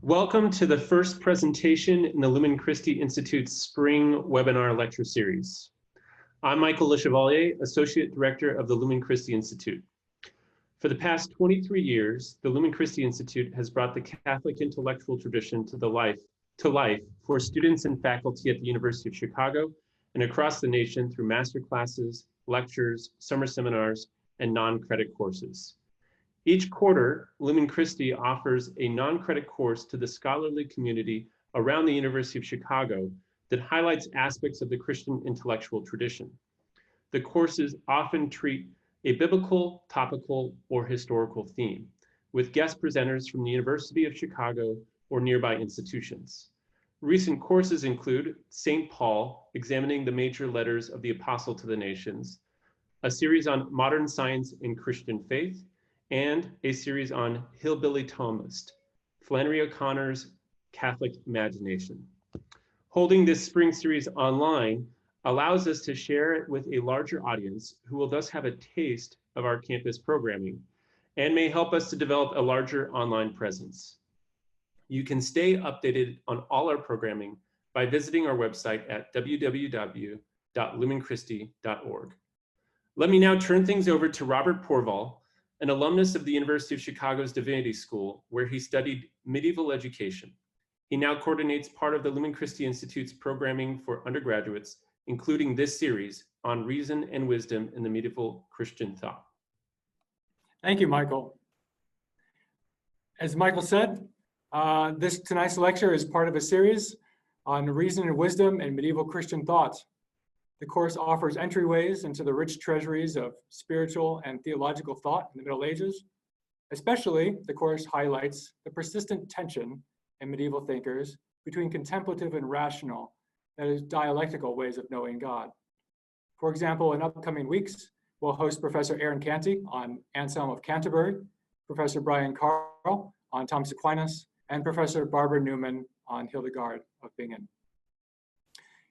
Welcome to the first presentation in the Lumen Christi Institute's spring webinar lecture series. I'm Michael Le Chevalier, Associate Director of the Lumen Christi Institute. For the past 23 years, the Lumen Christi Institute has brought the Catholic intellectual tradition to life for students and faculty at the University of Chicago and across the nation through master classes, lectures, summer seminars, and non-credit courses. Each quarter, Lumen Christi offers a non-credit course to the scholarly community around the University of Chicago that highlights aspects of the Christian intellectual tradition. The courses often treat a biblical, topical, or historical theme, with guest presenters from the University of Chicago or nearby institutions. Recent courses include St. Paul, examining the major letters of the Apostle to the Nations, a series on modern science and Christian faith, and a series on Hillbilly Thomist, Flannery O'Connor's Catholic Imagination. Holding this spring series online allows us to share it with a larger audience who will thus have a taste of our campus programming and may help us to develop a larger online presence. You can stay updated on all our programming by visiting our website at www.lumenchristi.org. Let me now turn things over to Robert Porval, an alumnus of the University of Chicago's Divinity School, where he studied medieval education. He now coordinates part of the Lumen Christi Institute's programming for undergraduates, including this series on reason and wisdom in the medieval Christian thought. Thank you, Michael. As Michael said, tonight's lecture is part of a series on reason and wisdom in medieval Christian thought. The course offers entryways into the rich treasuries of spiritual and theological thought in the Middle Ages. Especially, the course highlights the persistent tension in medieval thinkers between contemplative and rational, that is, dialectical ways of knowing God. For example, in upcoming weeks, we'll host Professor Aaron Canty on Anselm of Canterbury, Professor Brian Carl on Thomas Aquinas, and Professor Barbara Newman on Hildegard of Bingen.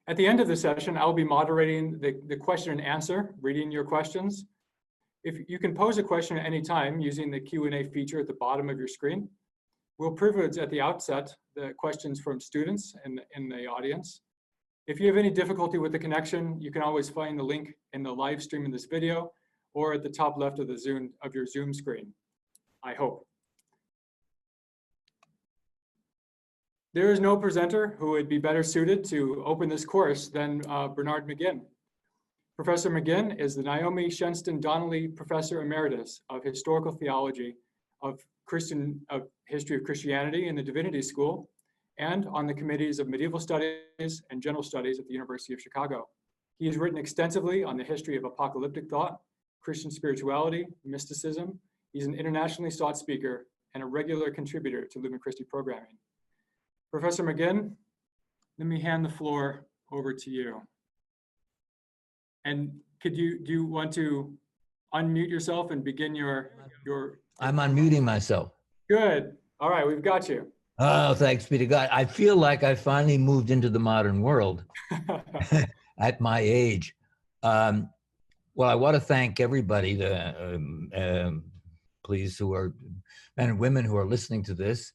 At the end of the session, I'll be moderating the question and answer, reading your questions. If you can pose a question at any time using the Q&A feature at the bottom of your screen. We'll privilege at the outset the questions from students in the audience. If you have any difficulty with the connection, you can always find the link in the live stream in this video or at the top left of your Zoom screen, I hope. There is no presenter who would be better suited to open this course than Bernard McGinn. Professor McGinn is the Naomi Shenstone Donnelly Professor Emeritus of Historical Theology of History of Christianity in the Divinity School and on the committees of Medieval Studies and General Studies at the University of Chicago. He has written extensively on the history of apocalyptic thought, Christian spirituality, mysticism. He's an internationally sought speaker and a regular contributor to Lumen Christi programming. Professor McGinn, let me hand the floor over to you. And do you want to unmute yourself and begin your I'm unmuting myself. Good. All right, we've got you. Oh, thanks be to God. I feel like I finally moved into the modern world at my age. Well, I want to thank everybody, please, who are men and women who are listening to this.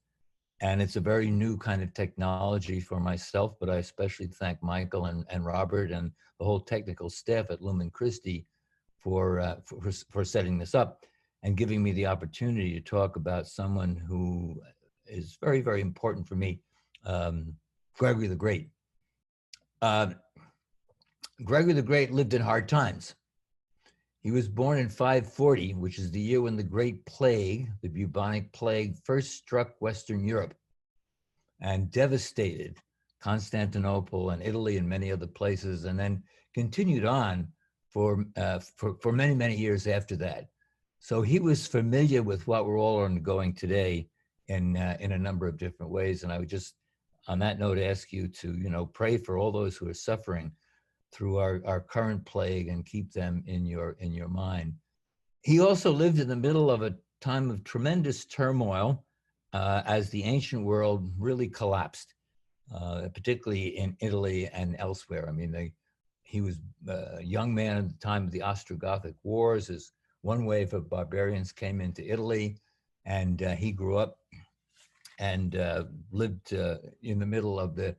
And it's a very new kind of technology for myself, but I especially thank Michael and Robert and the whole technical staff at Lumen Christi for setting this up and giving me the opportunity to talk about someone who is very, very important for me, Gregory the Great. Gregory the Great lived in hard times. He was born in 540, which is the year when the Great Plague, the bubonic plague, first struck Western Europe and devastated Constantinople and Italy and many other places, and then continued on for many, many years after that. So he was familiar with what we're all undergoing today in a number of different ways. And I would just, on that note, ask you to, pray for all those who are suffering through our current plague and keep them in your mind. He also lived in the middle of a time of tremendous turmoil as the ancient world really collapsed, particularly in Italy and elsewhere. I mean, he was a young man at the time of the Ostrogothic Wars as one wave of barbarians came into Italy, and he grew up and lived in the middle of the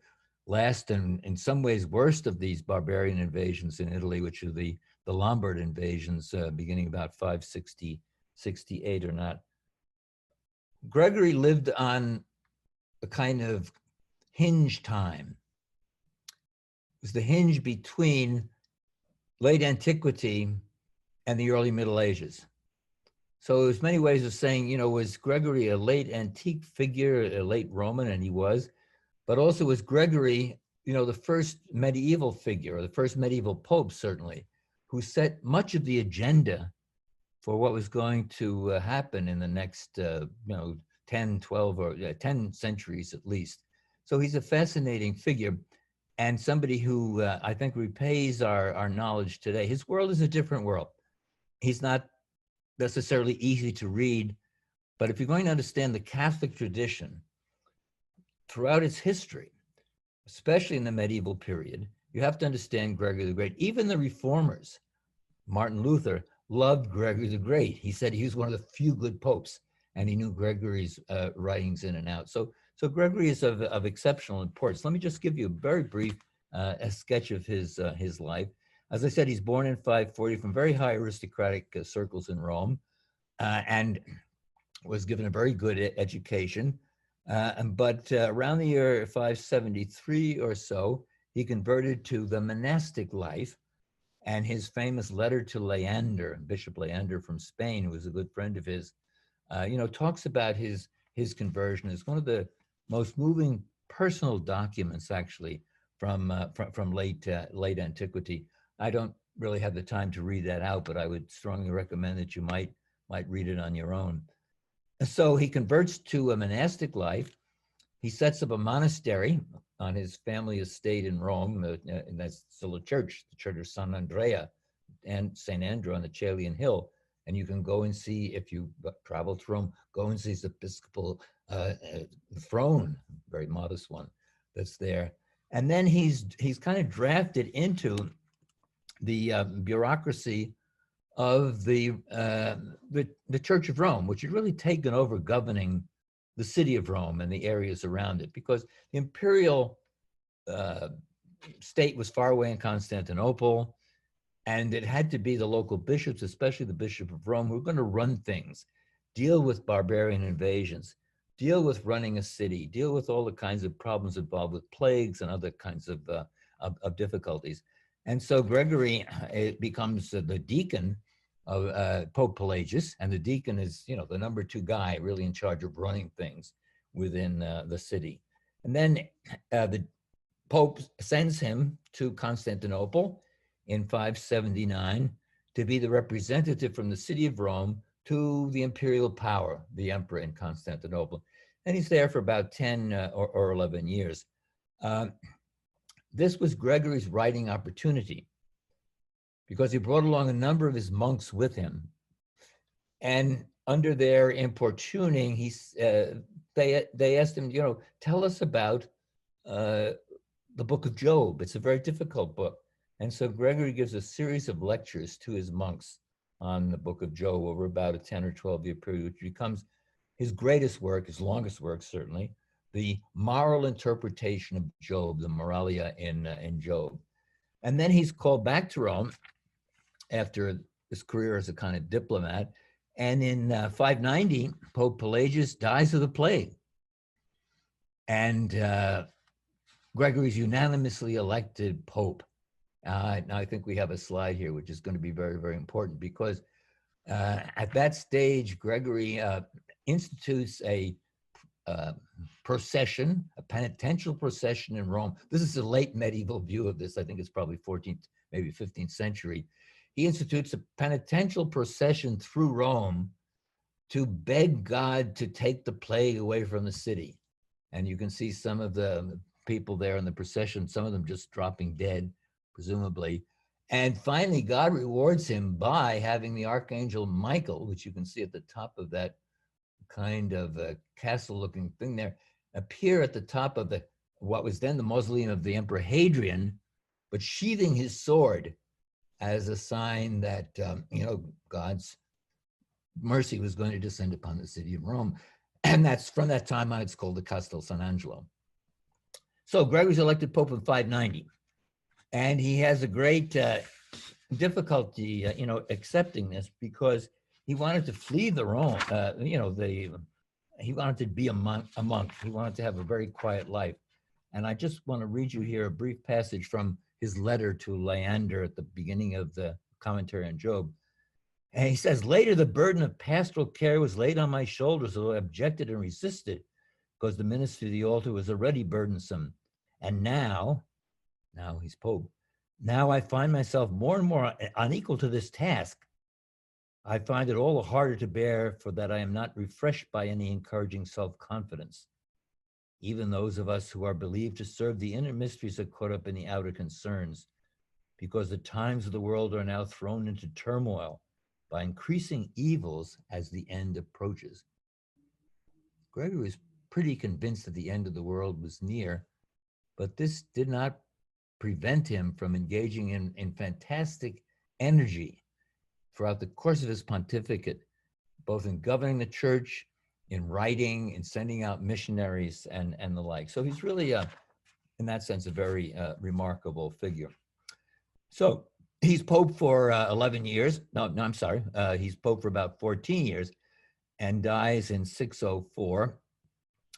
last and in some ways worst of these barbarian invasions in Italy, which are the Lombard invasions beginning about 568 or not. Gregory lived on a kind of hinge time. It was the hinge between late antiquity and the early Middle Ages. So there's many ways of saying, you know, was Gregory a late antique figure, a late Roman, and he was, but also was Gregory, you know, the first medieval figure, or the first medieval pope, certainly, who set much of the agenda for what was going to happen in the next, 10, 12, or 10 centuries at least. So he's a fascinating figure and somebody who I think repays our knowledge today. His world is a different world. He's not necessarily easy to read, but if you're going to understand the Catholic tradition throughout its history, especially in the medieval period, you have to understand Gregory the Great. Even the reformers, Martin Luther, loved Gregory the Great. He said he was one of the few good popes, and he knew Gregory's writings in and out. So Gregory is of exceptional importance. Let me just give you a very brief a sketch of his life. As I said, he's born in 540 from very high aristocratic circles in Rome, and was given a very good education. But around the year 573 or so, he converted to the monastic life, and his famous letter to Leander, Bishop Leander from Spain, who was a good friend of his, talks about his conversion. It's one of the most moving personal documents, actually, from late antiquity. I don't really have the time to read that out, but I would strongly recommend that you might read it on your own. So he converts to a monastic life. He sets up a monastery on his family estate in Rome, and that's still a church, the Church of San Andrea and St. Andrew on the Caelian Hill. And you can go and see, if you travel to Rome, go and see his episcopal throne, very modest one that's there. And then he's kind of drafted into the bureaucracy of the Church of Rome, which had really taken over governing the city of Rome and the areas around it, because the imperial state was far away in Constantinople, and it had to be the local bishops, especially the Bishop of Rome, who were going to run things, deal with barbarian invasions, deal with running a city, deal with all the kinds of problems involved with plagues and other kinds of difficulties. And so Gregory becomes the deacon of Pope Pelagius, and the deacon is, the number 2 guy really in charge of running things within the city. And then the Pope sends him to Constantinople in 579 to be the representative from the city of Rome to the imperial power, the emperor in Constantinople. And he's there for about 10 or 11 years. This was Gregory's writing opportunity, because he brought along a number of his monks with him. And under their importuning, they asked him, tell us about the book of Job. It's a very difficult book. And so Gregory gives a series of lectures to his monks on the book of Job over about a 10 or 12-year period, which becomes his greatest work, his longest work, certainly, the moral interpretation of Job, the Moralia in Job. And then he's called back to Rome after his career as a kind of diplomat. And in 590, Pope Pelagius dies of the plague. And Gregory's unanimously elected Pope. Now I think we have a slide here, which is going to be very, very important, because at that stage, Gregory institutes a procession, a penitential procession in Rome. This is a late medieval view of this. I think it's probably 14th, maybe 15th century. He institutes a penitential procession through Rome to beg God to take the plague away from the city. And you can see some of the people there in the procession, some of them just dropping dead, presumably. And finally, God rewards him by having the Archangel Michael, which you can see at the top of that kind of castle-looking thing there, appear at the top of what was then the mausoleum of the Emperor Hadrian, but sheathing his sword as a sign that, God's mercy was going to descend upon the city of Rome. And that's from that time on, it's called the Castel San Angelo. So Gregory's elected Pope in 590, and he has a great difficulty, accepting this, because he wanted to flee the Rome. He wanted to be a monk. He wanted to have a very quiet life. And I just want to read you here a brief passage from his letter to Leander at the beginning of the commentary on Job. And he says, later the burden of pastoral care was laid on my shoulders, although I objected and resisted, because the ministry of the altar was already burdensome. And now he's Pope. Now I find myself more and more unequal to this task. I find it all the harder to bear, for that I am not refreshed by any encouraging self-confidence. Even those of us who are believed to serve the inner mysteries are caught up in the outer concerns, because the times of the world are now thrown into turmoil by increasing evils as the end approaches. Gregory was pretty convinced that the end of the world was near, but this did not prevent him from engaging in fantastic energy throughout the course of his pontificate, both in governing the church, in writing, in sending out missionaries, and the like. So he's really, in that sense, a very remarkable figure. So he's Pope for 11 years. No, I'm sorry. He's Pope for about 14 years and dies in 604,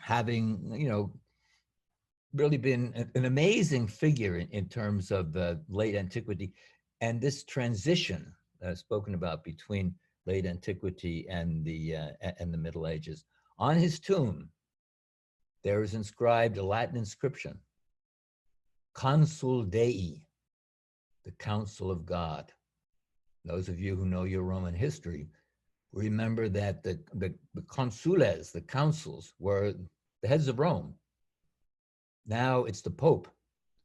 having, really been an amazing figure in terms of late antiquity, and this transition spoken about between late antiquity and the Middle Ages. On his tomb, there is inscribed a Latin inscription, Consul Dei, the Council of God. Those of you who know your Roman history remember that the consules, the councils, were the heads of Rome. Now it's the Pope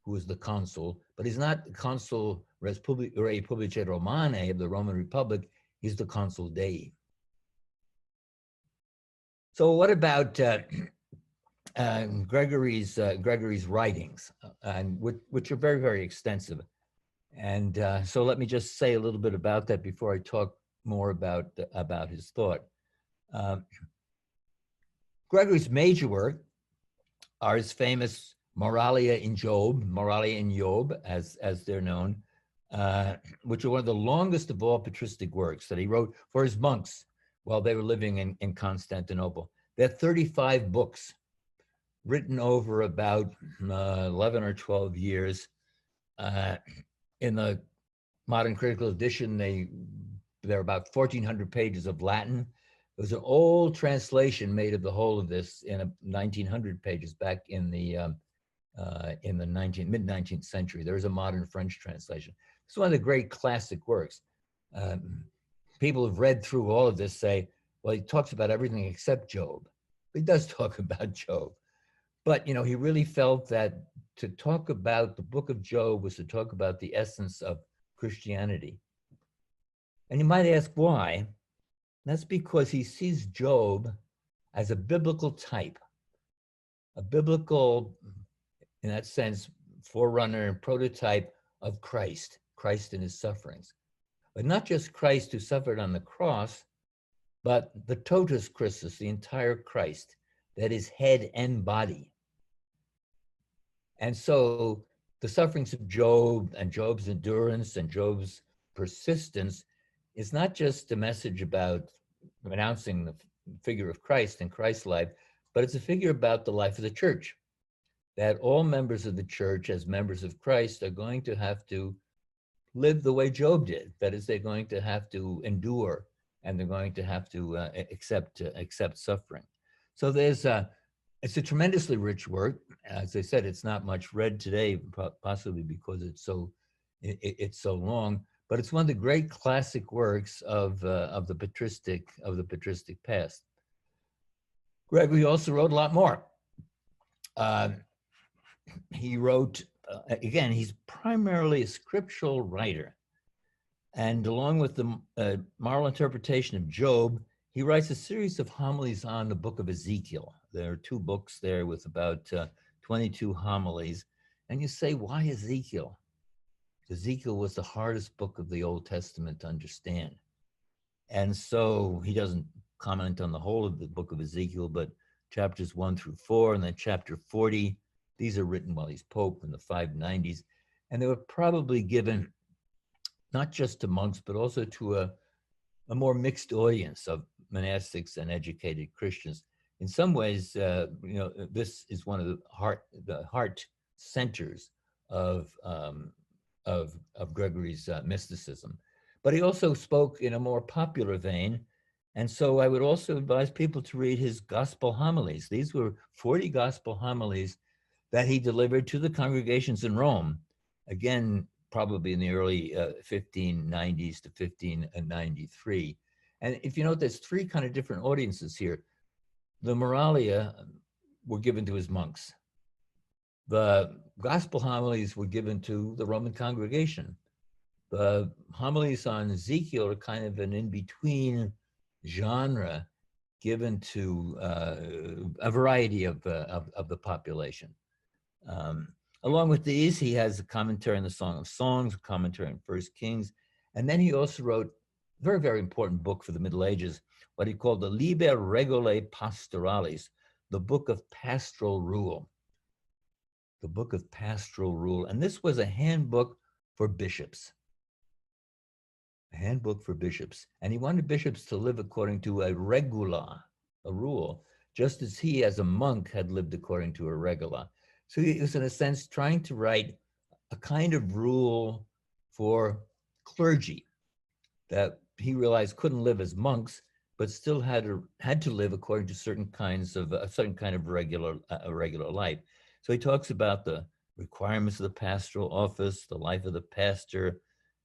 who is the consul, but he's not the consul Res Publicae Romanae of the Roman Republic. He's the Consul Dei. So what about Gregory's writings, and which are very, very extensive? And so let me just say a little bit about that before I talk more about his thought. Gregory's major work are his famous Moralia in Job, as they're known, which are one of the longest of all patristic works that he wrote for his monks while they were living in Constantinople. They're 35 books written over about 11 or 12 years. In the modern critical edition, there are about 1,400 pages of Latin. There was an old translation made of the whole of this in 1,900 pages back in the mid-19th century. There is a modern French translation. It's one of the great classic works. People who've read through all of this say, well, he talks about everything except Job. He does talk about Job. But, he really felt that to talk about the book of Job was to talk about the essence of Christianity. And you might ask why. That's because he sees Job as a biblical type, a biblical, in that sense, forerunner and prototype of Christ in his sufferings. But not just Christ who suffered on the cross, but the totus Christus, the entire Christ, that is head and body. And so the sufferings of Job and Job's endurance and Job's persistence is not just a message about announcing the figure of Christ and Christ's life, but it's a figure about the life of the church, that all members of the church as members of Christ are going to have to live the way Job did. That is, they're going to have to endure, and they're going to have to accept suffering. So it's a tremendously rich work. As I said, it's not much read today, possibly because it's so long. But it's one of the great classic works of the patristic past. Gregory also wrote a lot more. He wrote, again, he's primarily a scriptural writer. And along with the moral interpretation of Job, he writes a series of homilies on the book of Ezekiel. There are 2 books there with about 22 homilies. And you say, why Ezekiel? Ezekiel was the hardest book of the Old Testament to understand. And so he doesn't comment on the whole of the book of Ezekiel, but chapters 1 through 4, and then chapter 40. These are written while he's Pope in the 590s. And they were probably given not just to monks, but also to a more mixed audience of monastics and educated Christians. In some ways, this is one of the heart centers of Gregory's mysticism. But he also spoke in a more popular vein. And so I would also advise people to read his gospel homilies. These were 40 gospel homilies that he delivered to the congregations in Rome, again, probably in the early 1590s to 1593. And if you note, there's three kind of different audiences here. The Moralia were given to his monks. The gospel homilies were given to the Roman congregation. The homilies on Ezekiel are kind of an in-between genre given to a variety of the population. Along with these, he has a commentary on the Song of Songs, a commentary on First Kings, and then he also wrote a very, very important book for the Middle Ages, what he called the Liber Regulae Pastoralis, the Book of Pastoral Rule. The Book of Pastoral Rule. And this was a handbook for bishops. A handbook for bishops. And he wanted bishops to live according to a regula, a rule, just as he as a monk had lived according to a regula. So he was, in a sense, trying to write a kind of rule for clergy that he realized couldn't live as monks, but still had to live according to certain kinds of a certain kind of regular life. So he talks about the requirements of the pastoral office, the life of the pastor,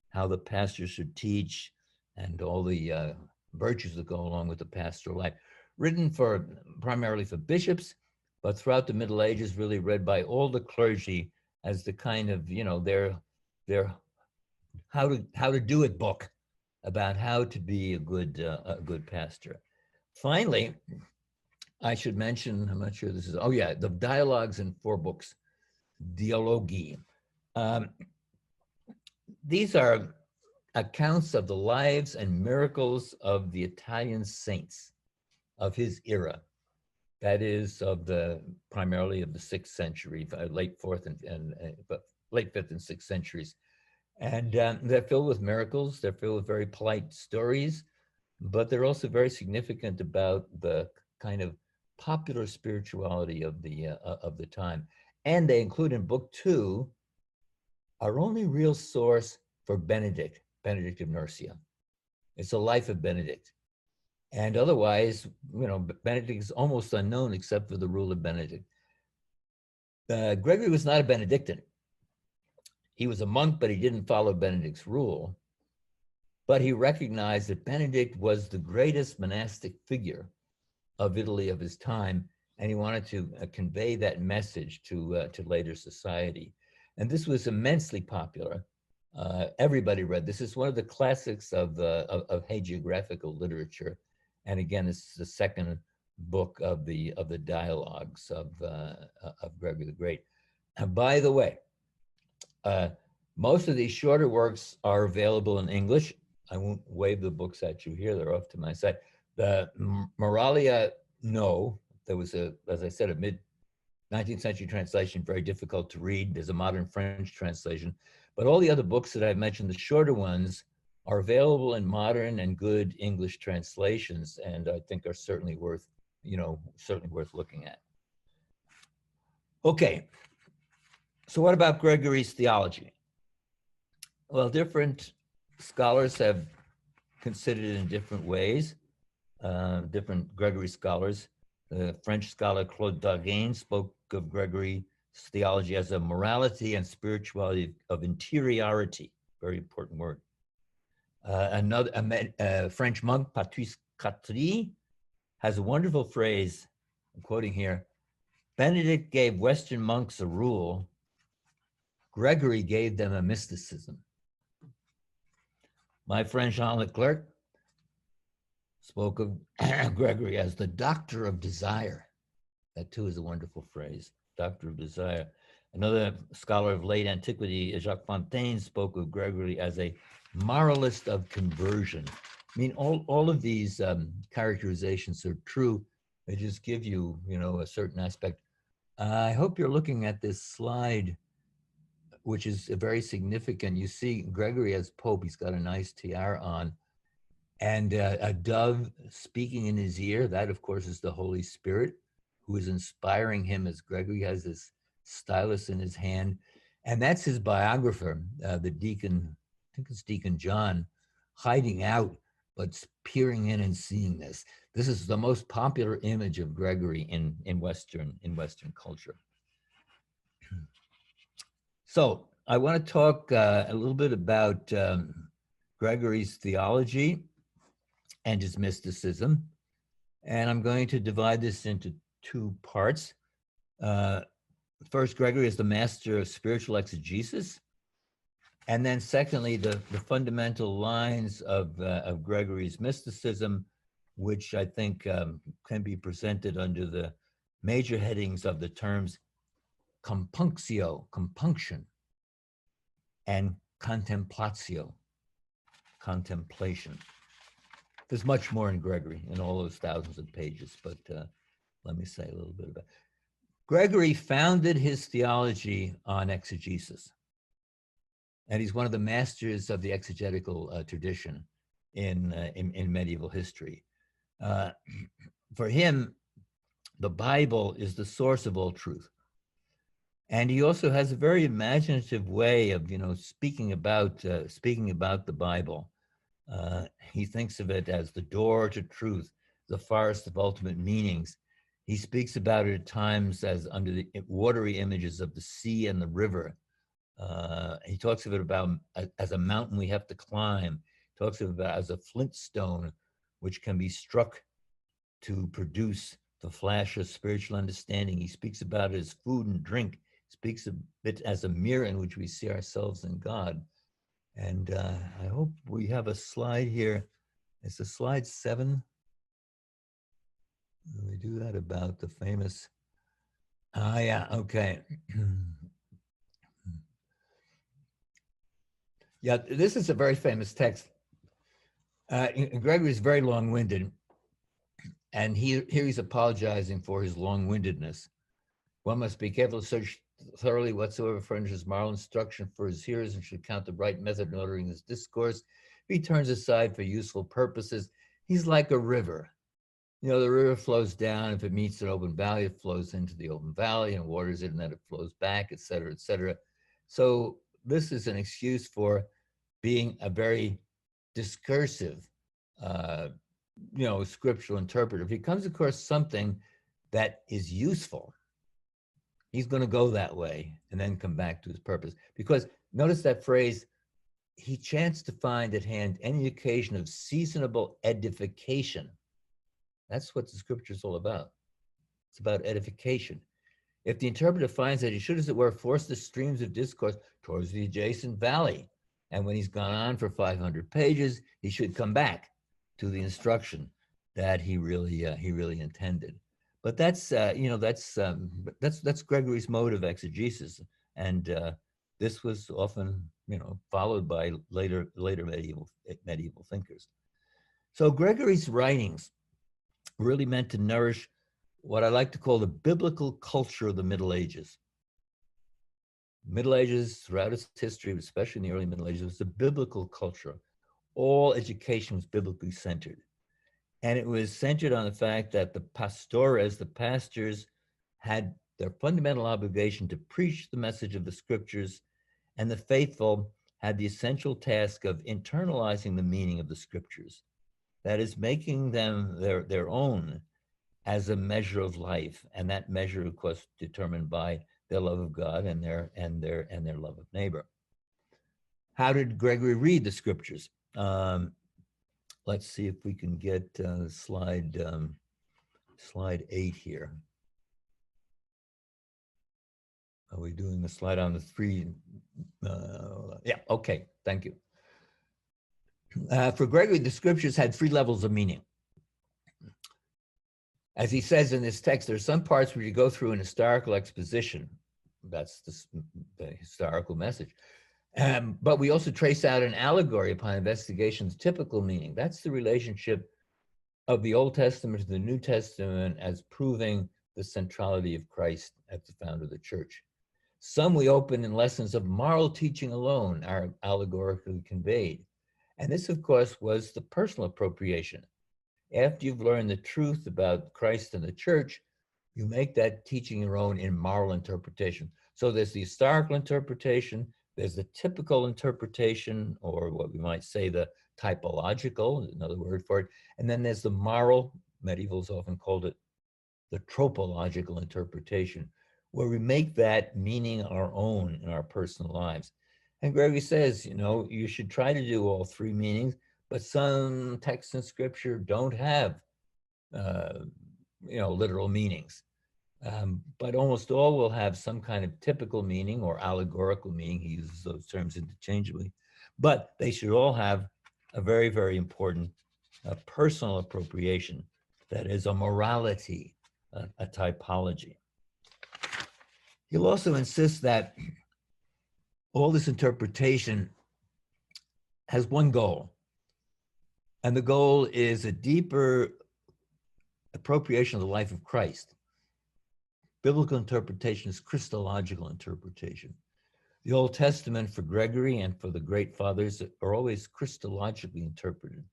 how the pastor should teach, and all the virtues that go along with the pastoral life. Written primarily for bishops, but throughout the Middle Ages, really read by all the clergy as the kind of, their how to do it book about how to be a good pastor. Finally, I should mention, I'm not sure this is, the dialogues in 4 books, Dialogi. These are accounts of the lives and miracles of the Italian saints of his era. That is primarily of the 6th century, late 4th and late 5th and 6th centuries. And they're filled with miracles. They're filled with very polite stories, but they're also very significant about the kind of popular spirituality of the time. And they include in book 2 our only real source for Benedict of Nursia. It's the life of Benedict. And otherwise, Benedict is almost unknown except for the rule of Benedict. Gregory was not a Benedictine. He was a monk, but he didn't follow Benedict's rule. But he recognized that Benedict was the greatest monastic figure of Italy of his time, and he wanted to convey that message to later society. And this was immensely popular. Everybody read this. It's one of the classics of hagiographical literature. And again, it's the 2nd book of the dialogues of Gregory the Great. And by the way, most of these shorter works are available in English. I won't wave the books at you here. They're off to my side. The Moralia, no. There was as I said, a mid-19th century translation, very difficult to read. There's a modern French translation. But all the other books that I've mentioned, the shorter ones, are available in modern and good English translations, and I think are certainly worth looking at. Okay, so what about Gregory's theology? Well, different scholars have considered it in different ways, different Gregory scholars. The French scholar Claude Dargain spoke of Gregory's theology as a morality and spirituality of interiority, very important word. A French monk, Patrice Catry, has a wonderful phrase, I'm quoting here: Benedict gave Western monks a rule, Gregory gave them a mysticism. My friend Jean Leclerc spoke of Gregory as the doctor of desire. That too is a wonderful phrase, doctor of desire. Another scholar of late antiquity, Jacques Fontaine, spoke of Gregory as a moralist of conversion. I mean, all of these characterizations are true. They just give you, a certain aspect. I hope you're looking at this slide, which is very significant. You see Gregory as Pope. He's got a nice tiara on, and a dove speaking in his ear. That, of course, is the Holy Spirit, who is inspiring him as Gregory has this stylus in his hand. And that's his biographer, the deacon, I think it's Deacon John, hiding out, but peering in and seeing this. This is the most popular image of Gregory in Western culture. So I want to talk a little bit about Gregory's theology and his mysticism. And I'm going to divide this into two parts. First, Gregory is the master of spiritual exegesis. And then secondly, the fundamental lines of Gregory's mysticism, which I think can be presented under the major headings of the terms compunctio, compunction, and contemplatio, contemplation. There's much more in Gregory in all those thousands of pages, but let me say a little bit about it. Gregory founded his theology on exegesis, and he's one of the masters of the exegetical tradition in medieval history. For him, the Bible is the source of all truth. And he also has a very imaginative way of, speaking about the Bible. He thinks of it as the door to truth, the forest of ultimate meanings. He speaks about it at times as under the watery images of the sea and the river. He talks of it about as a mountain we have to climb. He talks of it as a flint stone, which can be struck to produce the flash of spiritual understanding. He speaks about it as food and drink. He speaks of it as a mirror in which we see ourselves in God. And I hope we have a slide here. It's a slide 7. We do that about the famous, yeah, okay. Yeah, this is a very famous text. Gregory is very long-winded, and here he's apologizing for his long-windedness. One must be careful to search thoroughly whatsoever furnishes moral instruction for his hearers and should count the right method in ordering his discourse. If he turns aside for useful purposes, he's like a river. The river flows down. If it meets an open valley, it flows into the open valley and waters it, and then it flows back, et cetera, et cetera. So this is an excuse for being a very discursive, scriptural interpreter. If he comes across something that is useful, he's going to go that way and then come back to his purpose. Because notice that phrase, he chanced to find at hand any occasion of seasonable edification. That's what the scripture is all about. It's about edification. If the interpreter finds that he should, as it were, force the streams of discourse towards the adjacent valley, and when he's gone on for 500 pages, he should come back to the instruction that he really intended. But that's Gregory's mode of exegesis, and this was often followed by later medieval thinkers. So Gregory's writings really meant to nourish what I like to call the biblical culture of the Middle Ages. Middle Ages, throughout its history, especially in the early Middle Ages, was the biblical culture. All education was biblically centered. And it was centered on the fact that the pastores, the pastors, had their fundamental obligation to preach the message of the scriptures, and the faithful had the essential task of internalizing the meaning of the scriptures. That is, making them their own as a measure of life, and that measure, of course, determined by their love of God and their love of neighbor. How did Gregory read the scriptures? Let's see if we can get slide 8 here. Are we doing the slide on the 3? Yeah, okay, thank you. For Gregory, the scriptures had 3 levels of meaning. As he says in this text, there are some parts where you go through an historical exposition. That's the historical message. But we also trace out an allegory upon investigation's typical meaning. That's the relationship of the Old Testament to the New Testament as proving the centrality of Christ as the founder of the church. Some we open in lessons of moral teaching alone are allegorically conveyed. And this, of course, was the personal appropriation. After you've learned the truth about Christ and the church, you make that teaching your own in moral interpretation. So there's the historical interpretation, there's the typical interpretation, or what we might say the typological, another word for it, and then there's the moral, medievals often called it the tropological interpretation, where we make that meaning our own in our personal lives. And Gregory says, you know, you should try to do all three meanings, but some texts in scripture don't have, literal meanings. But almost all will have some kind of typical meaning or allegorical meaning. He uses those terms interchangeably, but they should all have a very, very important personal appropriation. That is a morality, a typology. He'll also insist that all this interpretation has one goal, and the goal is a deeper appropriation of the life of Christ. Biblical interpretation is Christological interpretation. The Old Testament for Gregory and for the great fathers are always Christologically interpreted,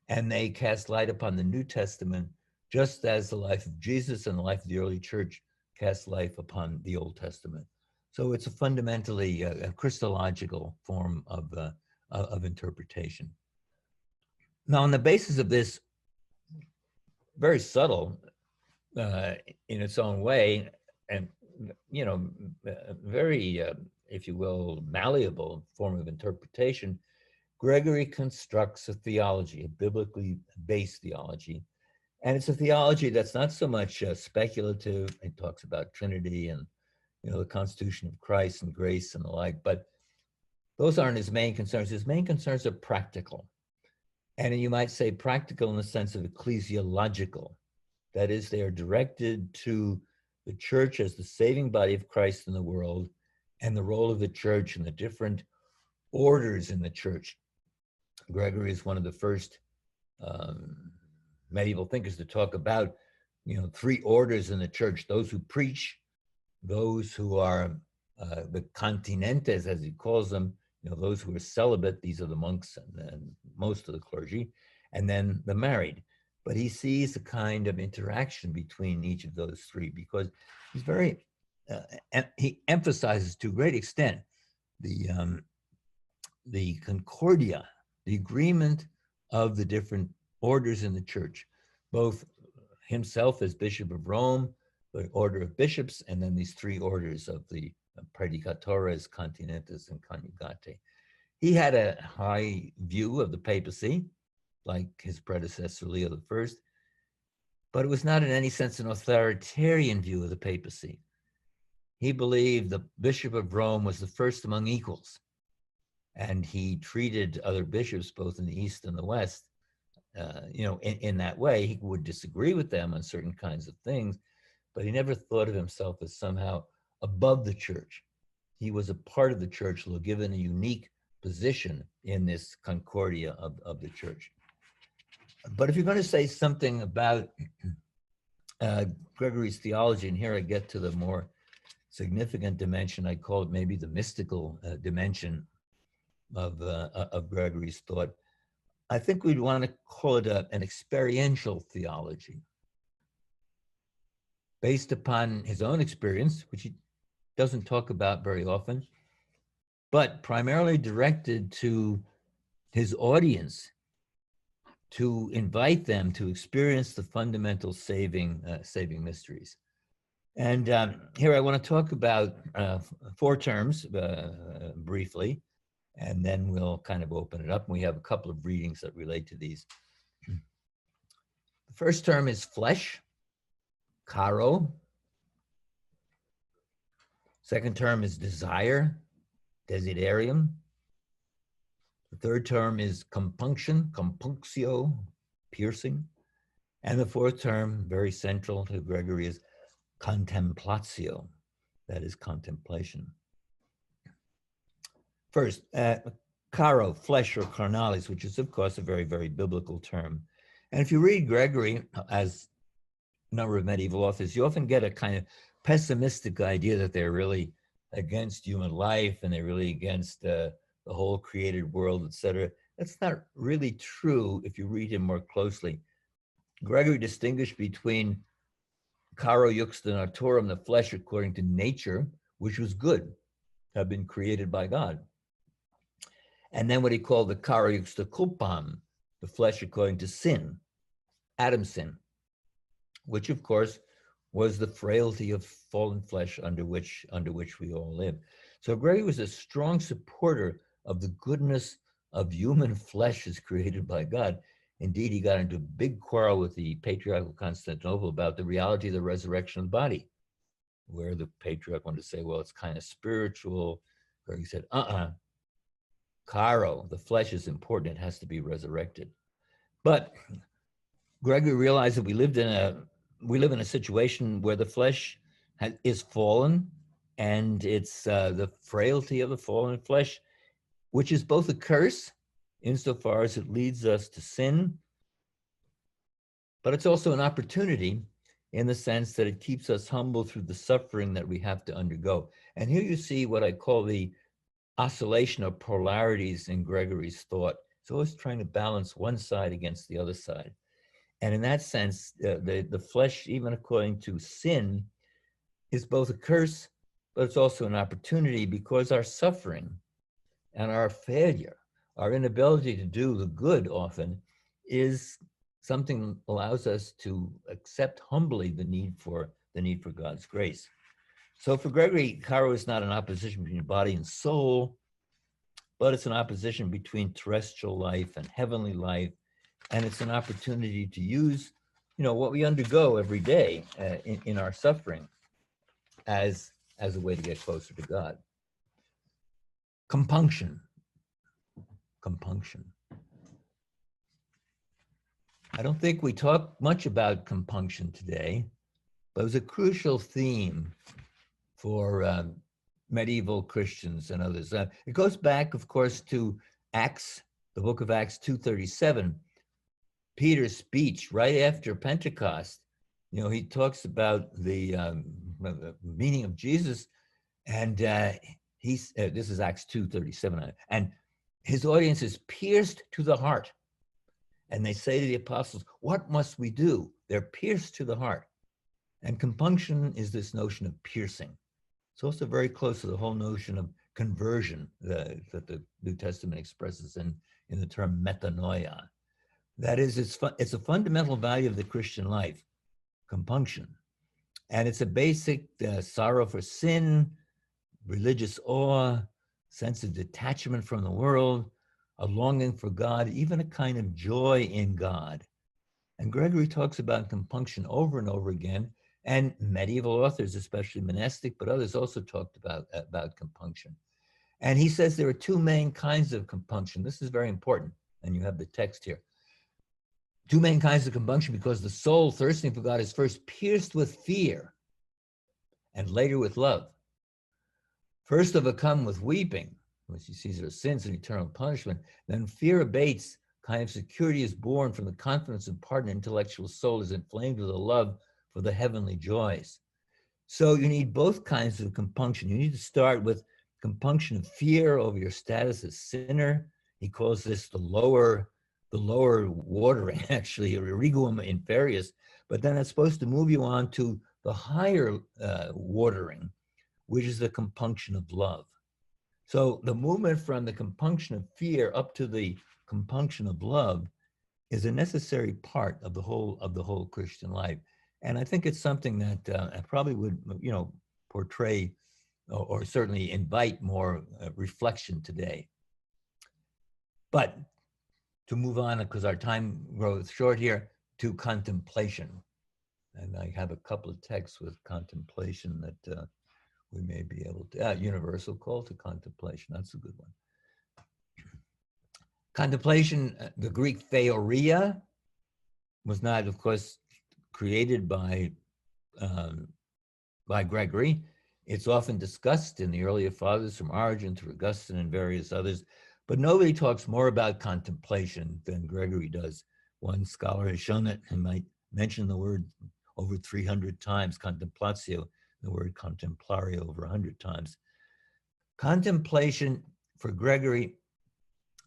and they cast light upon the New Testament just as the life of Jesus and the life of the early church cast light upon the Old Testament. So it's a fundamentally a Christological form of interpretation. Now, on the basis of this, very subtle in its own way, and very, if you will, malleable form of interpretation, Gregory constructs a theology, a biblically based theology. And it's a theology that's not so much speculative. It talks about Trinity and the constitution of Christ and grace and the like, but those aren't his main concerns. His main concerns are practical. And you might say practical in the sense of ecclesiological. That is, they are directed to the church as the saving body of Christ in the world and the role of the church and the different orders in the church. Gregory is one of the first medieval thinkers to talk about, three orders in the church: those who preach, those who are the continentes, as he calls them, those who are celibate, these are the monks and most of the clergy, and then the married. But he sees a kind of interaction between each of those three because he's very, and he emphasizes to a great extent the concordia, the agreement of the different orders in the church, both himself as Bishop of Rome, the order of bishops, and then these three orders of the predicatores, continentes, and coniugate. He had a high view of the papacy, like his predecessor Leo I, but it was not in any sense an authoritarian view of the papacy. He believed the Bishop of Rome was the first among equals, and he treated other bishops, both in the East and the West, in that way. He would disagree with them on certain kinds of things, but he never thought of himself as somehow above the church. He was a part of the church, though given a unique position in this concordia of the church. But if you're going to say something about Gregory's theology, and here I get to the more significant dimension, I call it maybe the mystical dimension of Gregory's thought, I think we'd want to call it an experiential theology based upon his own experience, which he doesn't talk about very often, but primarily directed to his audience to invite them to experience the fundamental saving mysteries. And here I want to talk about four terms briefly, and then we'll kind of open it up. And we have a couple of readings that relate to these. The first term is flesh, caro. Second term is desire, desiderium. The third term is compunction, compunctio, piercing. And the fourth term, very central to Gregory, is contemplatio, that is contemplation. First, caro, flesh, or carnalis, which is, of course, a very, very biblical term. And if you read Gregory, as a number of medieval authors, you often get a kind of pessimistic idea that they're really against human life and they're really against the whole created world, etc. That's not really true if you read him more closely. Gregory distinguished between caro juxta naturam, the flesh according to nature, which was good, had been created by God. And then what he called the caro juxta culpam, the flesh according to sin, Adam's sin, which of course was the frailty of fallen flesh under which we all live. So Gregory was a strong supporter of the goodness of human flesh as created by God. Indeed, he got into a big quarrel with the Patriarch of Constantinople about the reality of the resurrection of the body, where the Patriarch wanted to say, well, it's kind of spiritual. Gregory said, caro, the flesh is important, it has to be resurrected. But Gregory realized that we live in a situation where the flesh is fallen, and it's the frailty of the fallen flesh, which is both a curse insofar as it leads us to sin, but it's also an opportunity in the sense that it keeps us humble through the suffering that we have to undergo. And here you see what I call the oscillation of polarities in Gregory's thought. It's always trying to balance one side against the other side. And in that sense, the flesh, even according to sin, is both a curse, but it's also an opportunity, because our suffering and our failure, our inability to do the good often, is something that allows us to accept humbly the need for God's grace. So for Gregory, caro is not an opposition between body and soul, but it's an opposition between terrestrial life and heavenly life. And it's an opportunity to use, what we undergo every day in our suffering as a way to get closer to God. Compunction. I don't think we talk much about compunction today, but it was a crucial theme for medieval Christians and others. It goes back, of course, to Acts, the book of Acts 2:37, Peter's speech right after Pentecost. He talks about the meaning of Jesus, and this is Acts 2:37, and his audience is pierced to the heart. And they say to the apostles, what must we do? They're pierced to the heart. And compunction is this notion of piercing. It's also very close to the whole notion of conversion that the New Testament expresses in the term metanoia. That is, it's a fundamental value of the Christian life, compunction. And it's a basic sorrow for sin, religious awe, sense of detachment from the world, a longing for God, even a kind of joy in God. And Gregory talks about compunction over and over again, and medieval authors, especially monastic, but others also talked about compunction. And he says there are two main kinds of compunction. This is very important, and you have the text here. Two main kinds of compunction, because the soul thirsting for God is first pierced with fear and later with love. First overcome with weeping, which he sees are sins and eternal punishment. Then fear abates, kind of security is born from the confidence of pardon. Intellectual soul is inflamed with a love for the heavenly joys. So you need both kinds of compunction. You need to start with compunction of fear over your status as sinner. He calls this the lower watering, actually, regum inferius. But then it's supposed to move you on to the higher watering, which is the compunction of love. So the movement from the compunction of fear up to the compunction of love is a necessary part of the whole Christian life. And I think it's something that I probably would, portray or certainly invite more reflection today. But to move on, because our time grows short here, to contemplation. And I have a couple of texts with contemplation that we may be able to, universal call to contemplation, that's a good one. Contemplation, the Greek theoria, was not, of course, created by Gregory. It's often discussed in the earlier fathers from Origen to Augustine and various others, but nobody talks more about contemplation than Gregory does. One scholar has shown that he might mention the word over 300 times, contemplatio, the word contemplare over 100 times. Contemplation for Gregory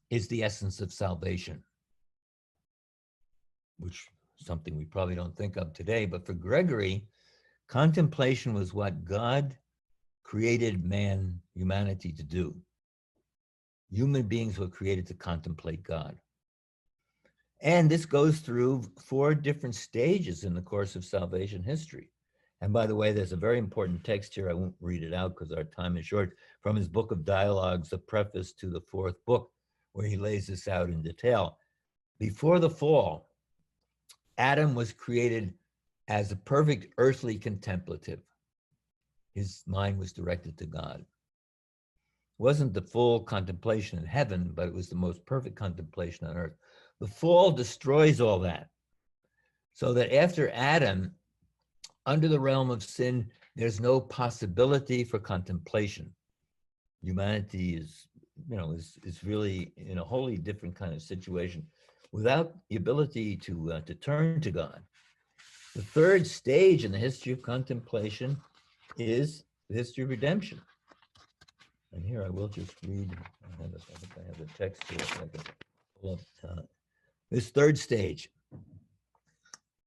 is the essence of salvation, which is something we probably don't think of today, but for Gregory, contemplation was what God created humanity to do. Human beings were created to contemplate God. And this goes through 4 different stages in the course of salvation history. And by the way, there's a very important text here. I won't read it out because our time is short. From his book of dialogues, the preface to the 4th book, where he lays this out in detail. Before the fall, Adam was created as a perfect earthly contemplative. His mind was directed to God. It wasn't the full contemplation in heaven, but it was the most perfect contemplation on earth. The fall destroys all that, so that after Adam, under the realm of sin, there's no possibility for contemplation. Humanity is really in a wholly different kind of situation without the ability to turn to God. The 3rd stage in the history of contemplation is the history of redemption. And here I will just read, I think I have the text here. So I can pull up this 3rd stage.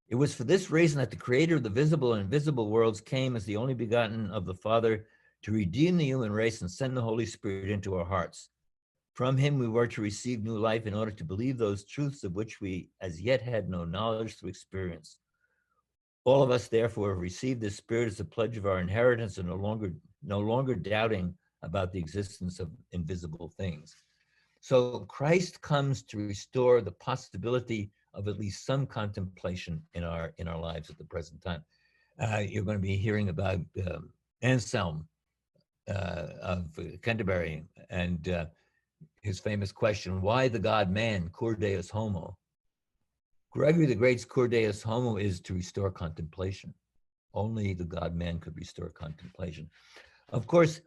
It was for this reason that the creator of the visible and invisible worlds came as the only begotten of the Father to redeem the human race and send the Holy Spirit into our hearts. From him we were to receive new life in order to believe those truths of which we as yet had no knowledge through experience. All of us therefore have received this Spirit as a pledge of our inheritance and no longer doubting about the existence of invisible things. So Christ comes to restore the possibility of at least some contemplation in our lives at the present time. You're going to be hearing about Anselm of Canterbury and his famous question, why the God-man, cur deus homo? Gregory the Great's cur deus homo is to restore contemplation. Only the God-man could restore contemplation. Of course,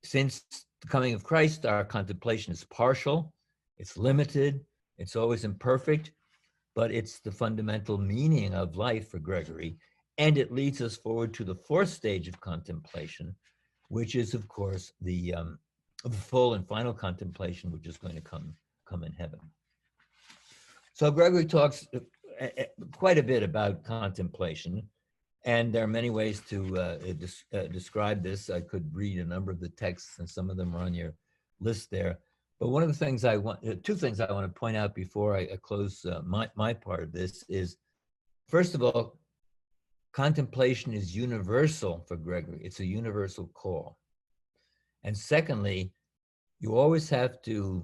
since the coming of Christ, our contemplation is partial, it's limited, it's always imperfect, but it's the fundamental meaning of life for Gregory, and it leads us forward to the 4th stage of contemplation, which is, of course, the full and final contemplation, which is going to come in heaven. So Gregory talks quite a bit about contemplation, and there are many ways to describe this. I could read a number of the texts, and some of them are on your list there. But one of the things two things I want to point out before I close my part of this is, first of all, contemplation is universal for Gregory. It's a universal call. And secondly, you always have to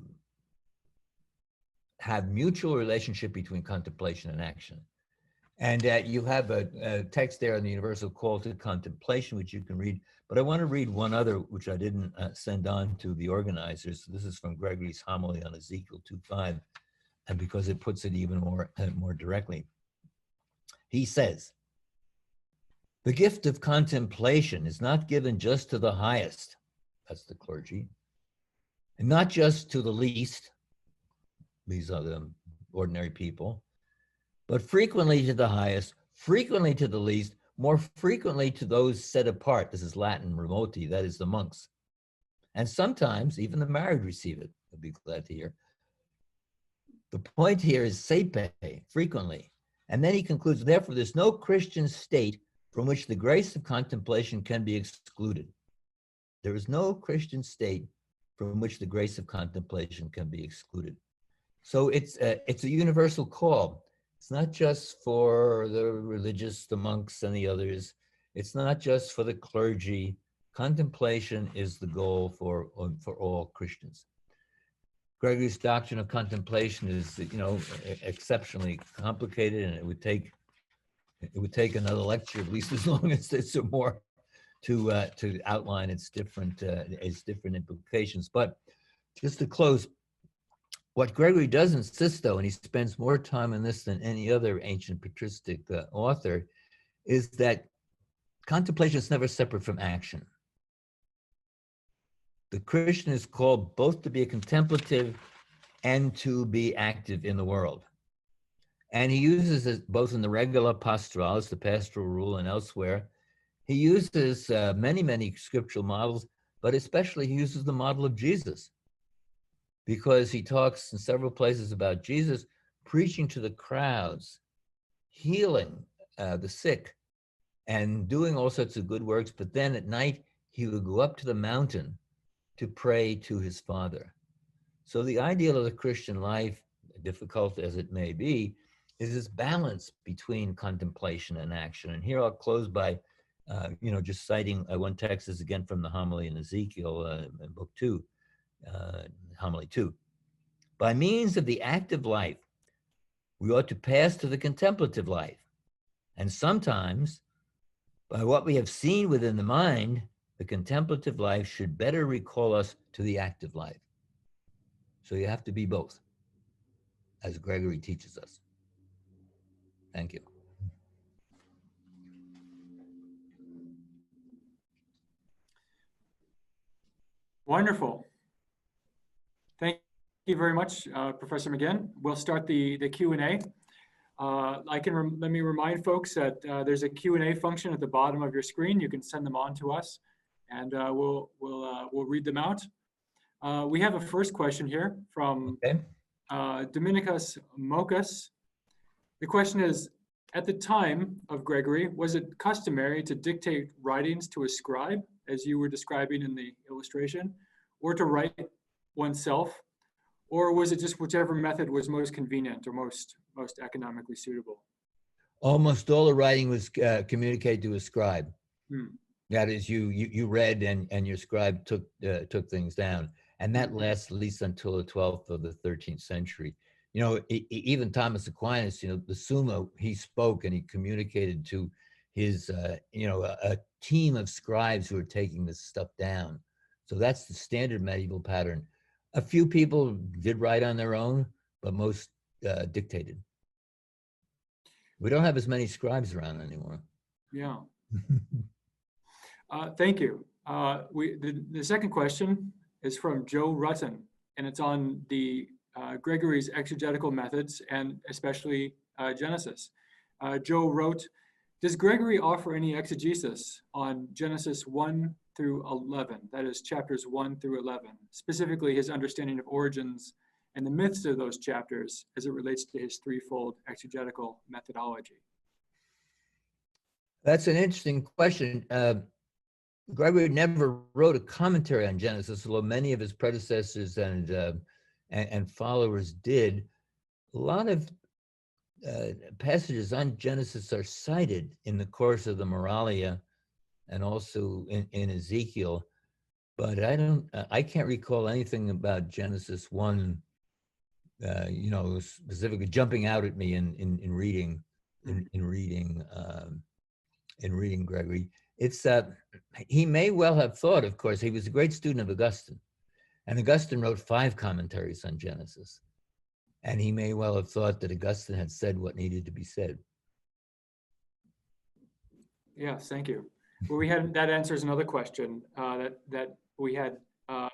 have mutual relationship between contemplation and action. And you have a text there on the universal call to contemplation, which you can read. But I want to read one other, which I didn't send on to the organizers. This is from Gregory's homily on Ezekiel 2:5, and because it puts it even more directly. He says, the gift of contemplation is not given just to the highest, that's the clergy, and not just to the least, these are the ordinary people, but frequently to the highest, frequently to the least, more frequently to those set apart. This is Latin, remoti, that is the monks. And sometimes even the married receive it. I'd be glad to hear. The point here is sepe, frequently. And then he concludes, therefore, there's no Christian state from which the grace of contemplation can be excluded. There is no Christian state from which the grace of contemplation can be excluded. So it's a universal call. It's not just for the religious, the monks and the others. It's not just for the clergy. Contemplation is the goal for all Christians. Gregory's doctrine of contemplation is, exceptionally complicated, and it would take another lecture at least as long as it's more to outline its different implications. But just to close, what Gregory does insist, though, and he spends more time on this than any other ancient patristic author, is that contemplation is never separate from action. the Christian is called both to be a contemplative and to be active in the world. And he uses it both in the regula pastoralis, the pastoral rule, and elsewhere. He uses many, many scriptural models, but especially he uses the model of Jesus, because he talks in several places about Jesus preaching to the crowds, healing the sick, and doing all sorts of good works. But then at night, he would go up to the mountain to pray to his Father. So the ideal of the Christian life, difficult as it may be, is this balance between contemplation and action. And here I'll close by, just citing one text is again from the homily in Ezekiel, in book 2, homily 2. By means of the active life, we ought to pass to the contemplative life. And sometimes, by what we have seen within the mind, the contemplative life should better recall us to the active life. So you have to be both, as Gregory teaches us. Thank you. Wonderful. Thank you very much, Professor McGinn. We'll start the Q&A. Let me remind folks that there's a Q&A function at the bottom of your screen. You can send them on to us, and we'll read them out. We have a first question here from Dominicus Mokas. The question is, at the time of Gregory, was it customary to dictate writings to a scribe, as you were describing in the illustration, or to write oneself, or was it just whichever method was most convenient or most economically suitable? Almost all the writing was communicated to a scribe. That is, you read and your scribe took things down, and that lasts at least until the 12th or the 13th century. Even Thomas Aquinas, the Summa, he spoke and he communicated to his, a team of scribes who were taking this stuff down. So that's the standard medieval pattern. A few people did write on their own, but most dictated. We don't have as many scribes around anymore. Yeah. Thank you. The second question is from Joe Rutten, and it's on the Gregory's exegetical methods, and especially Genesis. Joe wrote, does Gregory offer any exegesis on Genesis 1 through 11, that is chapters 1 through 11, specifically his understanding of origins and the myths of those chapters as it relates to his threefold exegetical methodology? That's an interesting question. Gregory never wrote a commentary on Genesis, although many of his predecessors and followers did. A lot of passages on Genesis are cited in the course of the Moralia and also in Ezekiel, but I can't recall anything about Genesis 1, specifically jumping out at me in reading Gregory. It's he may well have thought, of course, he was a great student of Augustine, and Augustine wrote 5 commentaries on Genesis. And he may well have thought that Augustine had said what needed to be said. Yes, thank you. Well, that answers another question that we had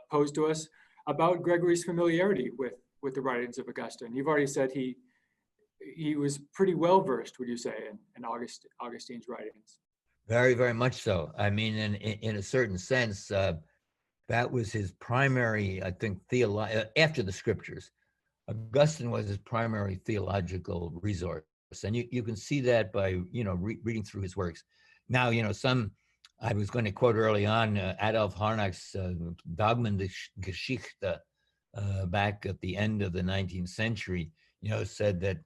posed to us about Gregory's familiarity with the writings of Augustine. You've already said he was pretty well versed, would you say, in Augustine's writings? Very, very much so. I mean, in a certain sense, that was his primary, I think, after the scriptures. Augustine was his primary theological resource, and you can see that by reading through his works. Now, I was going to quote early on Adolf Harnack's Dogmen der Geschichte back at the end of the 19th century. Said that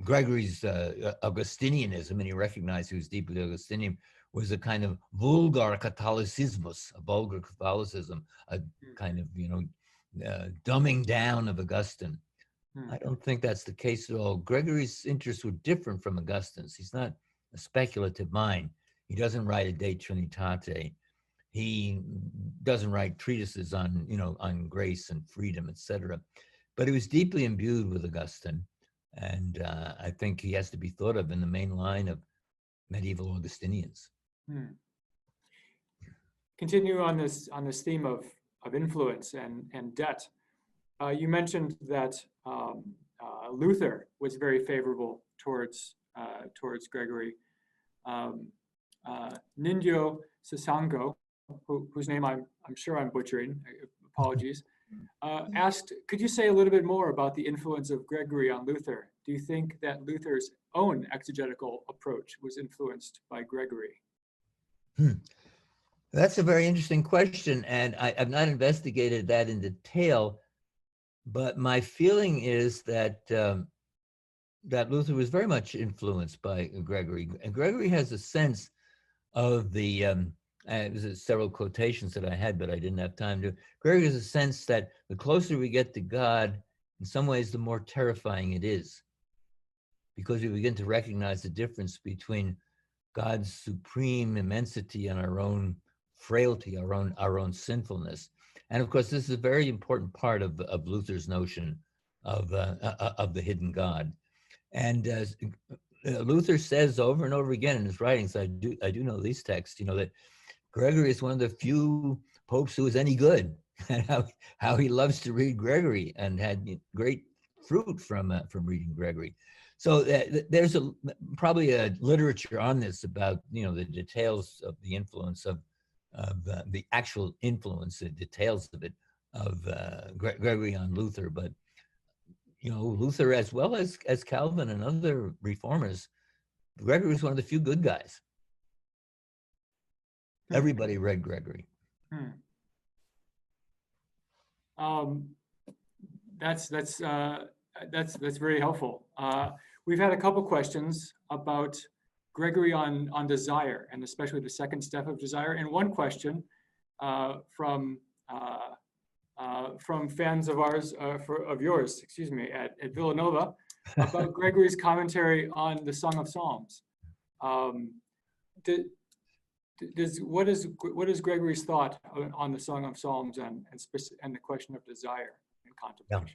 Gregory's Augustinianism, and he recognized he was deeply Augustinian, was a kind of vulgar Catholicismus, a vulgar Catholicism, a kind of dumbing down of Augustine. I don't think that's the case at all. Gregory's interests were different from Augustine's. He's not a speculative mind. He doesn't write a De Trinitate. He doesn't write treatises on grace and freedom, etc. But he was deeply imbued with Augustine, and I think he has to be thought of in the main line of medieval Augustinians. continue on this theme of influence and debt. You mentioned that Luther was very favorable towards Gregory. Ninjo Sasango, whose name I'm sure I'm butchering, apologies, asked, could you say a little bit more about the influence of Gregory on Luther? Do you think that Luther's own exegetical approach was influenced by Gregory? That's a very interesting question, and I've not investigated that in detail, but my feeling is that that Luther was very much influenced by Gregory. And Gregory has a sense of the, there's several quotations that I had, but I didn't have time to. Gregory has a sense that the closer we get to God, in some ways, the more terrifying it is, because we begin to recognize the difference between God's supreme immensity and our own frailty, our own sinfulness. And of course, this is a very important part of Luther's notion of the hidden God. And Luther says over and over again in his writings, I do know these texts, that Gregory is one of the few popes who is any good, and how he loves to read Gregory and had great fruit from reading Gregory. So there's probably a literature on this about the details of the influence of the actual influence, the details of it, of Gregory on Luther. But Luther, as well as Calvin and other reformers, Gregory was one of the few good guys. Everybody read Gregory. That's very helpful. We've had a couple questions about Gregory on desire, and especially the second step of desire. And one question from fans of ours, of yours, excuse me, at Villanova, about Gregory's commentary on the Song of Psalms. What is Gregory's thought on the Song of Psalms and the question of desire and contemplation? Yeah.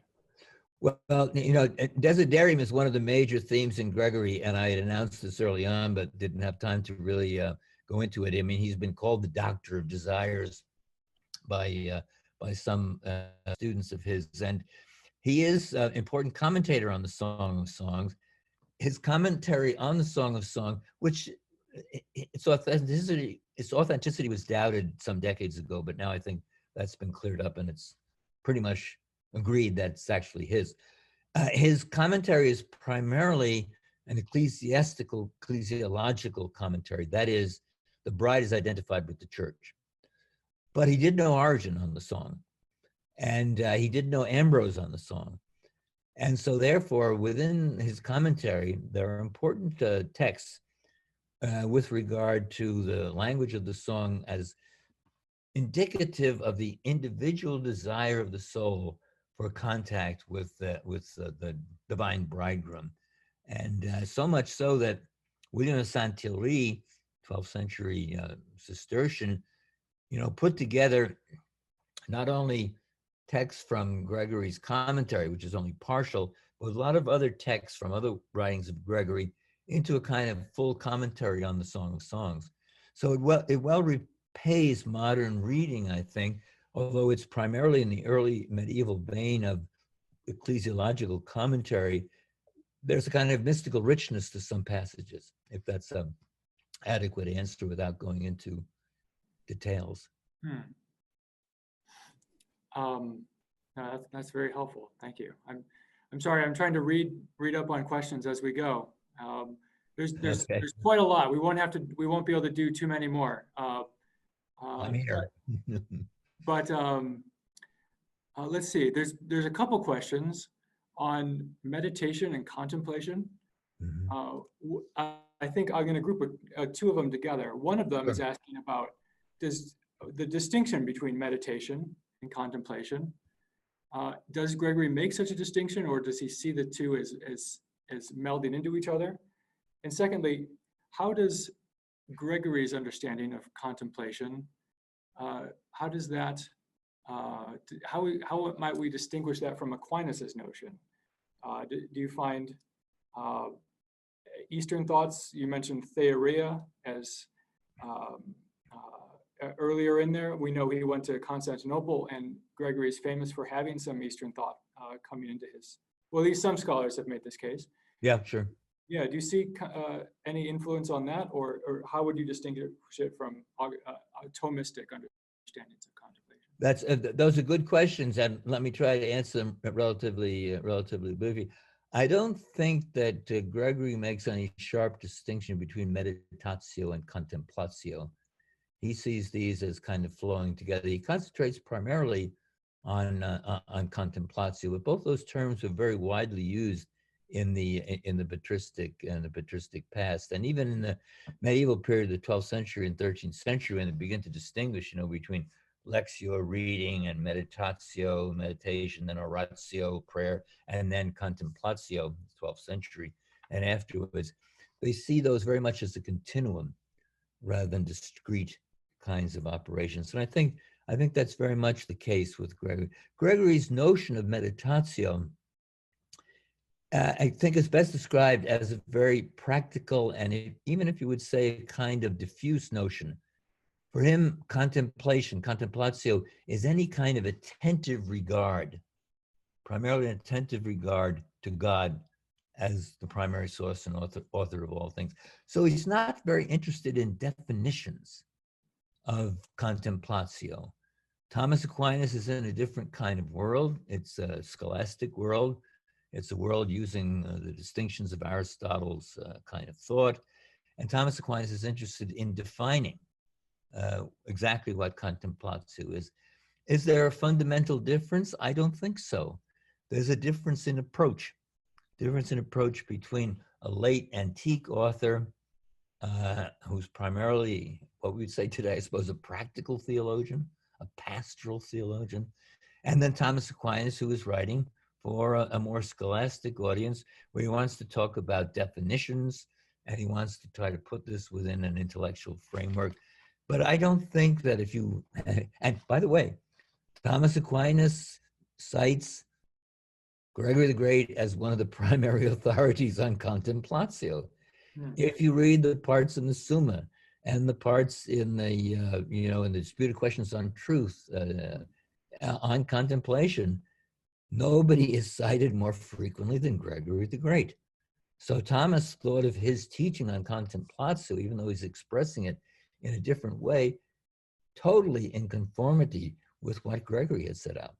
Well, Desiderium is one of the major themes in Gregory, and I had announced this early on, but didn't have time to really go into it. I mean, he's been called the Doctor of Desires by some students of his, and he is an important commentator on the Song of Songs. His commentary on the Song of Song, which its authenticity was doubted some decades ago, but now I think that's been cleared up, and it's pretty much agreed that it's actually his. His commentary is primarily an ecclesiological commentary. That is, the bride is identified with the church. But he did know Origen on the song, and he did know Ambrose on the song. And so therefore, within his commentary, there are important texts with regard to the language of the song as indicative of the individual desire of the soul for contact with the divine bridegroom. And so much so that William of Saint-Thierry, 12th century Cistercian, put together not only texts from Gregory's commentary, which is only partial, but a lot of other texts from other writings of Gregory into a kind of full commentary on the Song of Songs. So it well repays modern reading, I think, although it's primarily in the early medieval vein of ecclesiological commentary. There's a kind of mystical richness to some passages, if that's an adequate answer without going into details. No, that's very helpful. Thank you. I'm sorry. I'm trying to read up on questions as we go. There's quite a lot. We won't be able to do too many more. I'm here. But let's see. There's a couple questions on meditation and contemplation. Mm-hmm. I think I'm going to group two of them together. One of them is asking about the distinction between meditation and contemplation. Does Gregory make such a distinction, or does he see the two as melding into each other? And secondly, how does Gregory's understanding of contemplation, how might we distinguish that from Aquinas's notion? Do you find Eastern thoughts? You mentioned theoria as earlier in there, we know he went to Constantinople, and Gregory is famous for having some Eastern thought coming into his, well, at least some scholars have made this case. Yeah, sure. Yeah, do you see any influence on that, or how would you distinguish it from Thomistic understandings of contemplation? Those are good questions, and let me try to answer them relatively briefly. I don't think that Gregory makes any sharp distinction between meditatio and contemplatio. He sees these as kind of flowing together. He concentrates primarily on contemplatio, but both those terms are very widely used in the patristic past, and even in the medieval period, the 12th century and 13th century, when they begin to distinguish, between lectio, reading, and meditatio, meditation, then oratio, prayer, and then contemplatio, 12th century, and afterwards, they see those very much as a continuum rather than discrete kinds of operations. And I think that's very much the case with Gregory. Gregory's notion of meditatio, I think, is best described as a very practical and even if you would say kind of diffuse notion. For him, contemplatio, is any kind of attentive regard, primarily an attentive regard to God as the primary source and author of all things. So he's not very interested in definitions of contemplatio. Thomas Aquinas is in a different kind of world. It's a scholastic world. It's a world using the distinctions of Aristotle's kind of thought. And Thomas Aquinas is interested in defining exactly what contemplatio is. Is there a fundamental difference? I don't think so. There's a difference in approach between a late antique author who's primarily what we'd say today, I suppose, a practical theologian, a pastoral theologian, and then Thomas Aquinas, who is writing for a more scholastic audience, where he wants to talk about definitions and he wants to try to put this within an intellectual framework. But I don't think that if you, and by the way, Thomas Aquinas cites Gregory the Great as one of the primary authorities on contemplatio. If you read the parts in the Summa and the parts in the, in the disputed questions on truth, on contemplation, nobody is cited more frequently than Gregory the Great. So Thomas thought of his teaching on contemplatio, even though he's expressing it in a different way, totally in conformity with what Gregory had set out,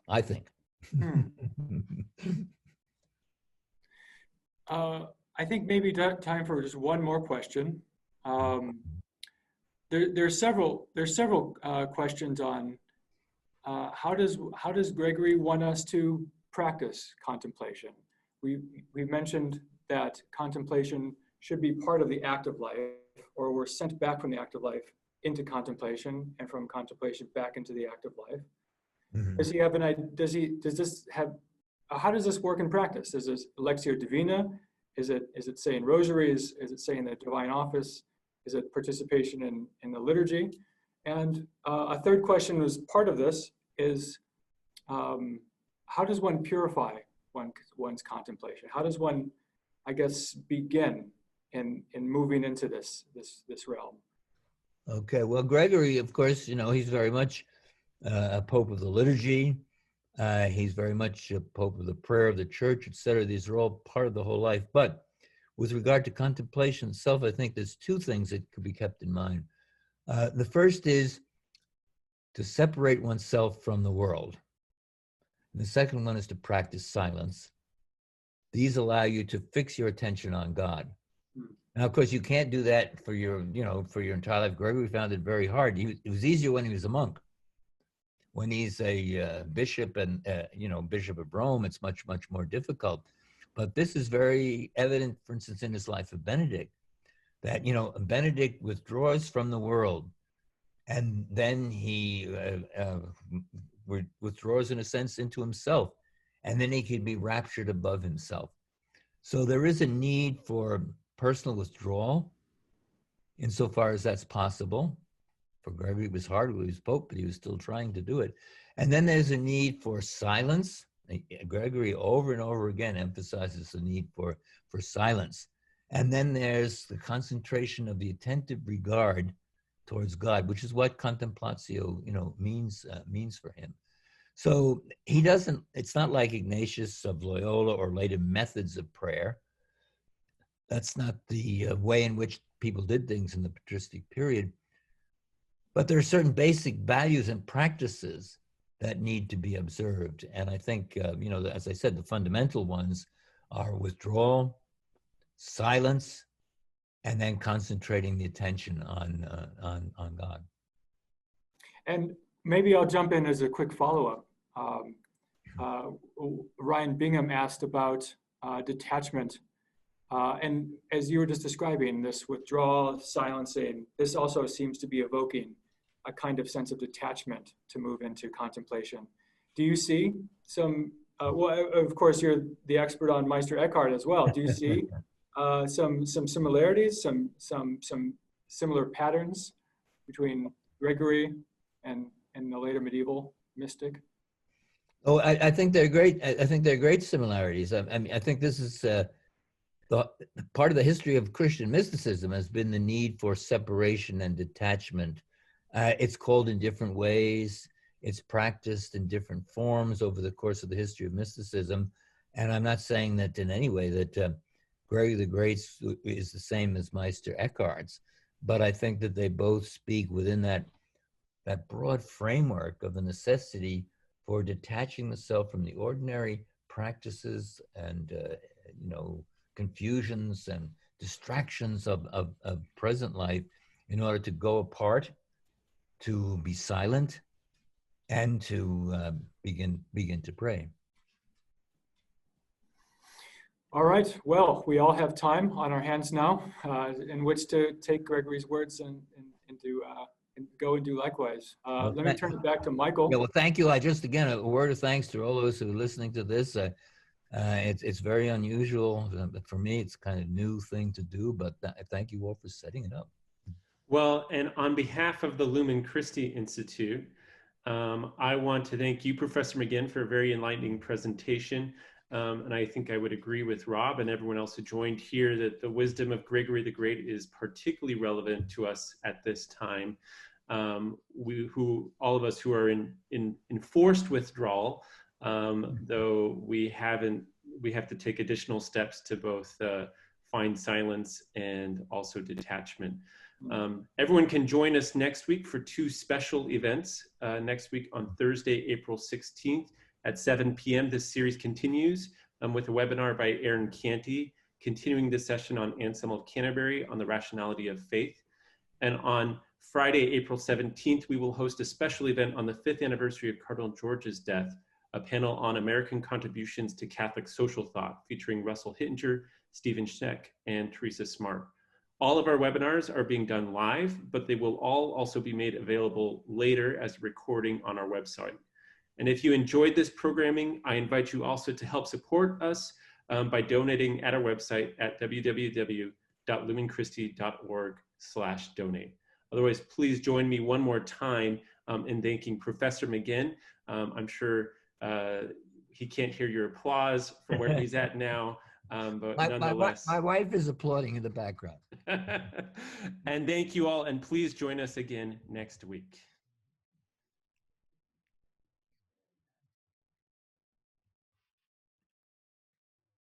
I think. I think maybe time for just one more question. There's several questions on how does Gregory want us to practice contemplation? We've mentioned that contemplation should be part of the active life, or we're sent back from the active life into contemplation, and from contemplation back into the active life. Mm-hmm. Does he have an idea? Does this have? How does this work in practice? Is this Lectio Divina? Is it saying Rosary? Is it saying the Divine Office? Is it participation in the liturgy? And a third question was part of this is how does one purify one's contemplation? How does one, I guess, begin in moving into this realm? Okay, well, Gregory, of course, he's very much a pope of the liturgy. He's very much a pope of the prayer of the church, etc. These are all part of the whole life. But with regard to contemplation itself, I think there's two things that could be kept in mind. The first is to separate oneself from the world. And the second one is to practice silence. These allow you to fix your attention on God. Now, of course, you can't do that for your entire life. Gregory found it very hard. It was easier when he was a monk. When he's a bishop and, Bishop of Rome, it's much, much more difficult. But this is very evident, for instance, in his life of Benedict, that, Benedict withdraws from the world, and then he withdraws, in a sense, into himself, and then he can be raptured above himself. So there is a need for personal withdrawal, insofar as that's possible. For Gregory, it was hard when he was Pope, but he was still trying to do it. And then there's a need for silence. Gregory over and over again emphasizes the need for silence. And then there's the concentration of the attentive regard towards God, which is what contemplatio, means for him. So he doesn't, it's not like Ignatius of Loyola or later methods of prayer. That's not the way in which people did things in the patristic period. But there are certain basic values and practices that need to be observed. And I think, as I said, the fundamental ones are withdrawal, silence, and then concentrating the attention on God. And maybe I'll jump in as a quick follow-up. Ryan Bingham asked about detachment. And as you were just describing, this withdrawal, silencing, this also seems to be evoking a kind of sense of detachment to move into contemplation. Do you see some, well, of course, you're the expert on Meister Eckhart as well. Do you see some similarities, some similar patterns between Gregory and the later medieval mystic? Oh, I think they're great. I think they're great similarities. I mean, I think this is the part of the history of Christian mysticism has been the need for separation and detachment. It's called in different ways. It's practiced in different forms over the course of the history of mysticism. And I'm not saying that in any way that Gregory the Great is the same as Meister Eckhart's, but I think that they both speak within that broad framework of the necessity for detaching the self from the ordinary practices and confusions and distractions of present life in order to go apart, to be silent, and to begin to pray. All right. Well, we all have time on our hands now in which to take Gregory's words and go and do likewise. Let me turn it back to Michael. Yeah, well, thank you. Again, a word of thanks to all those who are listening to this. It's very unusual. For me, it's kind of new thing to do, but thank you all for setting it up. Well, and on behalf of the Lumen Christi Institute, I want to thank you, Professor McGinn, for a very enlightening presentation. And I think I would agree with Rob and everyone else who joined here that the wisdom of Gregory the Great is particularly relevant to us at this time. All of us who are in enforced withdrawal, though we have to take additional steps to both find silence and also detachment. Everyone can join us next week for two special events. Next week on Thursday, April 16th at 7 p.m. This series continues with a webinar by Aaron Canty, continuing the session on Anselm of Canterbury on the rationality of faith. And on Friday, April 17th, we will host a special event on the 5th anniversary of Cardinal George's death, a panel on American contributions to Catholic social thought featuring Russell Hittinger, Stephen Schneck, and Teresa Smart. All of our webinars are being done live, but they will all also be made available later as a recording on our website. And if you enjoyed this programming, I invite you also to help support us by donating at our website at www.lumenchristi.org/donate. Otherwise, please join me one more time in thanking Professor McGinn. I'm sure he can't hear your applause from where he's at now, but nonetheless. My wife is applauding in the background. And thank you all, and please join us again next week.